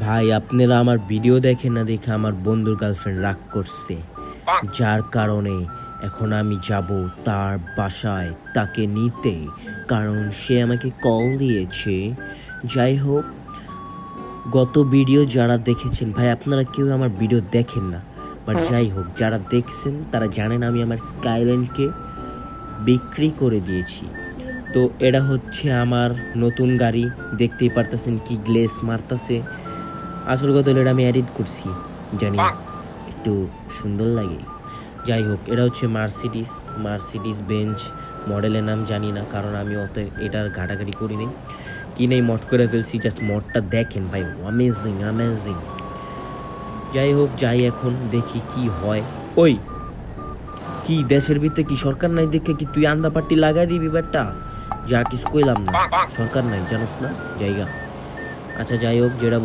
ভাই আপনারা আমার ভিডিও দেখেন না দেখে আমার বন্ধুর গার্লফ্রেন্ড রাগ করছে, যার কারণে এখন আমি যাব তার বাসায় তাকে নিতে, কারণ সে আমাকে কল দিয়েছে। যাই হোক, গত ভিডিও যারা দেখেছেন, ভাই আপনারা কেউ আমার ভিডিও দেখেন না, বাট যাই হোক যারা দেখছেন তারা জানেন আমি আমার স্কাইলাইনকে বিক্রি করে দিয়েছি। তো এটা হচ্ছে আমার নতুন গাড়ি, দেখতেই পারতেছেন কি গ্লেস মারতাছে। আসল কথা হলো এটা আমি এডিট করছি, জানি একটু সুন্দর লাগে। যাই হোক, এটা হচ্ছে মার্সিডিস বেঞ্চ, মডেলের নাম জানি না, কারণ আমি অত এটার ঘাটাঘাটি করি নি, কিনেই মড করে ফেলছি। জাস্ট মডটা দেখেন ভাই, অ্যামেজিং অ্যামেজিং। যাই হোক, যাই এখন দেখি কি হয়। ওই কি দেশের ভিতরে কি সরকার নাই দেখে কি তুই আন্দা পাট্টি লাগাই দিবি ব্যাটটা? যা কিছু কইলাম না, সরকার নাই জানোস না জায়গা। আচ্ছা যাই হোক, যেটা